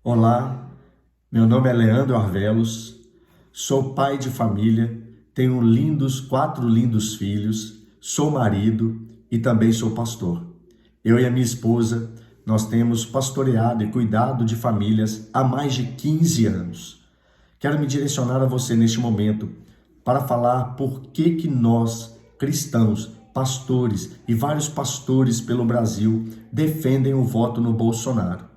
Olá, meu nome é Leandro Arvelos, sou pai de família, tenho quatro lindos filhos, sou marido e também sou pastor. Eu e a minha esposa, nós temos pastoreado e cuidado de famílias há mais de 15 anos. Quero me direcionar a você neste momento para falar por que nós, cristãos, pastores e vários pastores pelo Brasil defendem o voto no Bolsonaro.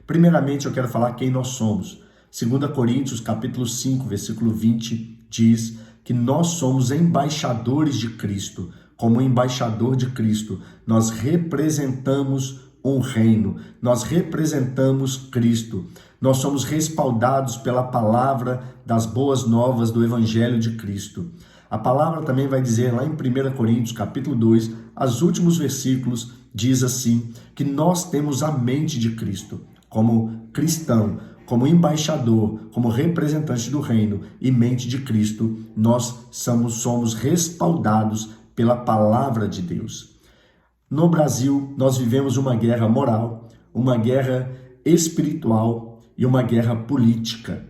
Primeiramente, eu quero falar quem nós somos. 2 Coríntios, capítulo 5, versículo 20, diz que nós somos embaixadores de Cristo. Como embaixador de Cristo, nós representamos um reino, nós representamos Cristo. Nós somos respaldados pela palavra das boas novas do Evangelho de Cristo. A palavra também vai dizer lá em 1 Coríntios, capítulo 2, os últimos versículos, diz assim, que nós temos a mente de Cristo. Como cristão, como embaixador, como representante do reino e mente de Cristo, nós somos respaldados pela palavra de Deus. No Brasil, nós vivemos uma guerra moral, uma guerra espiritual e uma guerra política.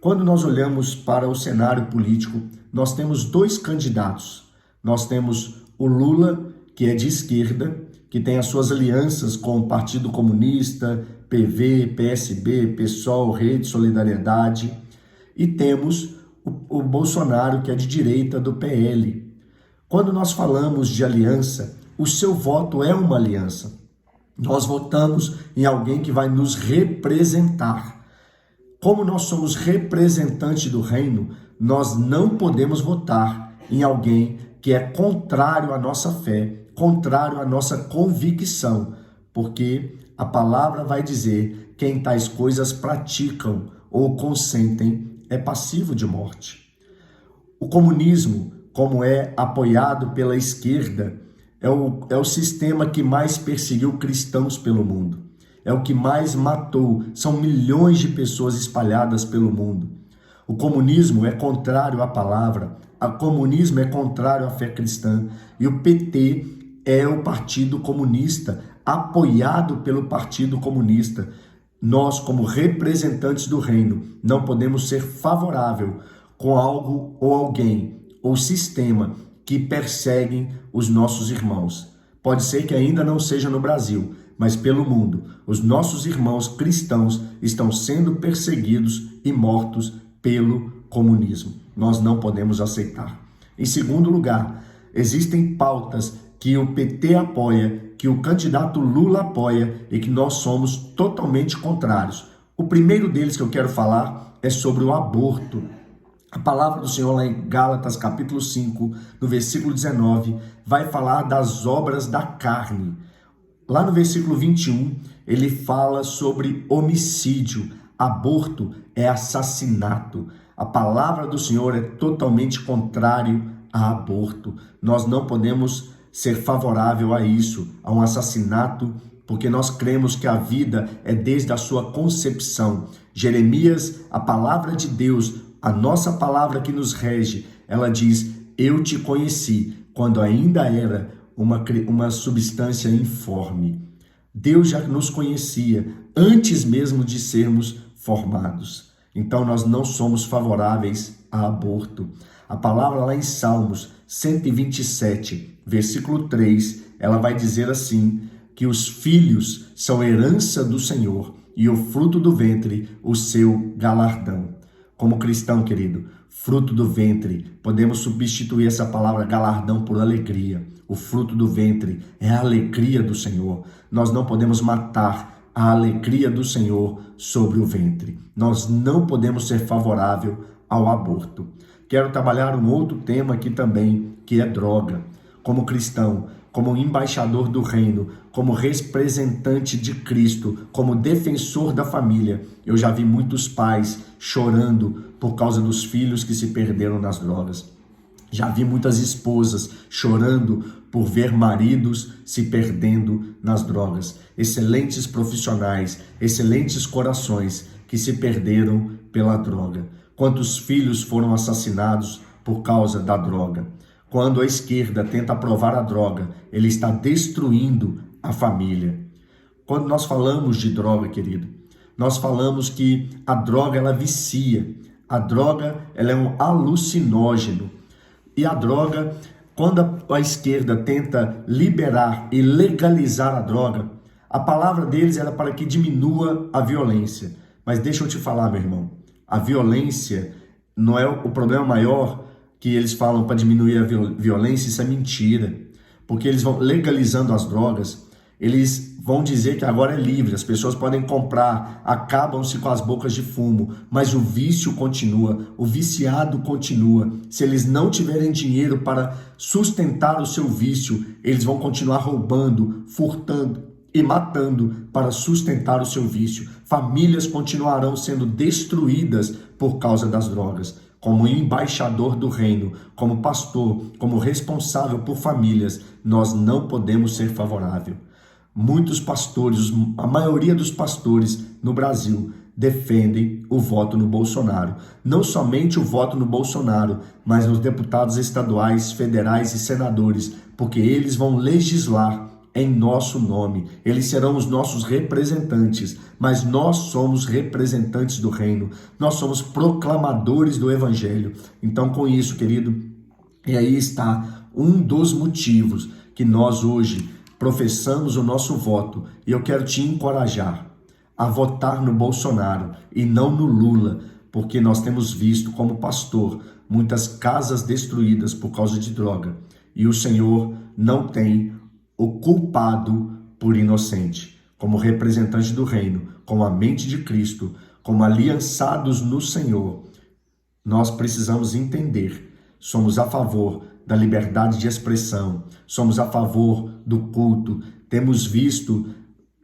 Quando nós olhamos para o cenário político, nós temos dois candidatos. Nós temos o Lula, que é de esquerda, que tem as suas alianças com o Partido Comunista, PV, PSB, PSOL, Rede Solidariedade, e temos o Bolsonaro, que é de direita, do PL. Quando nós falamos de aliança, o seu voto é uma aliança. Nós votamos em alguém que vai nos representar. Como nós somos representantes do reino, nós não podemos votar em alguém que é contrário à nossa fé, contrário à nossa convicção, porque a palavra vai dizer: quem tais coisas praticam ou consentem é passivo de morte. O comunismo, como é apoiado pela esquerda, é o sistema que mais perseguiu cristãos pelo mundo. É o que mais matou. São milhões de pessoas espalhadas pelo mundo. O comunismo é contrário à palavra. O comunismo é contrário à fé cristã. E o PT é o Partido Comunista, apoiado pelo Partido Comunista. Nós, como representantes do reino, não podemos ser favorável com algo ou alguém ou sistema que perseguem os nossos irmãos. Pode ser que ainda não seja no Brasil, mas pelo mundo. Os nossos irmãos cristãos estão sendo perseguidos e mortos pelo comunismo. Nós não podemos aceitar. Em segundo lugar, existem pautas que o PT apoia, que o candidato Lula apoia e que nós somos totalmente contrários. O primeiro deles que eu quero falar é sobre o aborto. A palavra do Senhor lá em Gálatas capítulo 5, no versículo 19, vai falar das obras da carne. Lá no versículo 21, ele fala sobre homicídio. Aborto é assassinato. A palavra do Senhor é totalmente contrário a aborto. Nós não podemos ser favorável a isso, a um assassinato, porque nós cremos que a vida é desde a sua concepção. Jeremias, a palavra de Deus, a nossa palavra que nos rege, ela diz: eu te conheci quando ainda era uma substância informe. Deus já nos conhecia antes mesmo de sermos formados. Então nós não somos favoráveis a aborto. A palavra lá em Salmos 127, versículo 3, ela vai dizer assim, que os filhos são herança do Senhor e o fruto do ventre, o seu galardão. Como cristão, querido, fruto do ventre, podemos substituir essa palavra galardão por alegria. O fruto do ventre é a alegria do Senhor. Nós não podemos matar a alegria do Senhor sobre o ventre. Nós não podemos ser favorável ao aborto. Quero trabalhar um outro tema aqui também, que é droga. Como cristão, como embaixador do reino, como representante de Cristo, como defensor da família, eu já vi muitos pais chorando por causa dos filhos que se perderam nas drogas. Já vi muitas esposas chorando por ver maridos se perdendo nas drogas. Excelentes profissionais, excelentes corações que se perderam pela droga. Quantos filhos foram assassinados por causa da droga? Quando a esquerda tenta aprovar a droga, ele está destruindo a família. Quando nós falamos de droga, querido, Nós falamos que a droga, ela vicia. A droga, ela é um alucinógeno. E a droga, quando a esquerda tenta liberar e legalizar a droga, a palavra deles era para que diminua a violência. Mas deixa eu te falar, meu irmão, a violência não é o problema maior que eles falam para diminuir a violência, isso é mentira. Porque eles vão legalizando as drogas, eles vão dizer que agora é livre, as pessoas podem comprar, acabam-se com as bocas de fumo, mas o vício continua, o viciado continua. Se eles não tiverem dinheiro para sustentar o seu vício, eles vão continuar roubando, furtando e matando para sustentar o seu vício. Famílias continuarão sendo destruídas por causa das drogas. Como embaixador do reino, como pastor, como responsável por famílias, nós não podemos ser favoráveis. Muitos pastores, a maioria dos pastores no Brasil, defendem o voto no Bolsonaro. Não somente o voto no Bolsonaro, mas nos deputados estaduais, federais e senadores, porque eles vão legislar em nosso nome. Eles serão os nossos representantes, mas nós somos representantes do reino. Nós somos proclamadores do evangelho. Então, com isso, querido, e aí está um dos motivos que nós hoje professamos o nosso voto, e eu quero te encorajar a votar no Bolsonaro e não no Lula, porque nós temos visto como pastor muitas casas destruídas por causa de droga, e o Senhor não tem o culpado por inocente. Como representante do reino, com a mente de Cristo, como aliançados no Senhor, nós precisamos entender, somos a favor da liberdade de expressão, somos a favor do culto, temos visto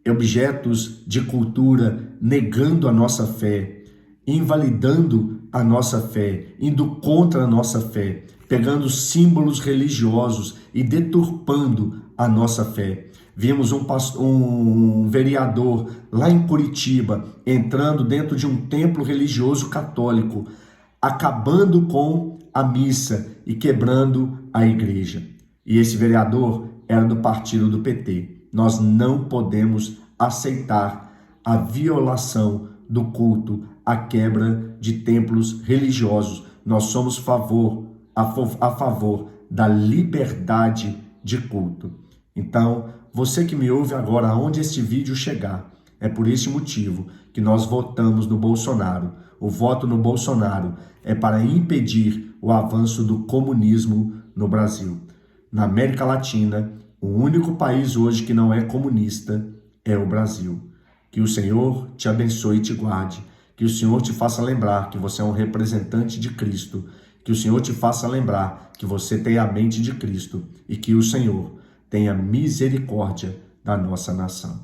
objetos de cultura negando a nossa fé, invalidando a nossa fé, indo contra a nossa fé, pegando símbolos religiosos e deturpando a nossa fé. Vimos um vereador lá em Curitiba entrando dentro de um templo religioso católico, acabando com a missa e quebrando a igreja. E esse vereador era do partido do PT. Nós não podemos aceitar a violação do culto, a quebra de templos religiosos. Nós somos a favor da liberdade de culto. Então, você que me ouve agora, aonde este vídeo chegar, é por esse motivo que nós votamos no Bolsonaro. O voto no Bolsonaro é para impedir o avanço do comunismo no Brasil. Na América Latina, o único país hoje que não é comunista é o Brasil. Que o Senhor te abençoe e te guarde. Que o Senhor te faça lembrar que você é um representante de Cristo. Que o Senhor te faça lembrar que você tem a mente de Cristo. E que o Senhor tenha misericórdia da nossa nação.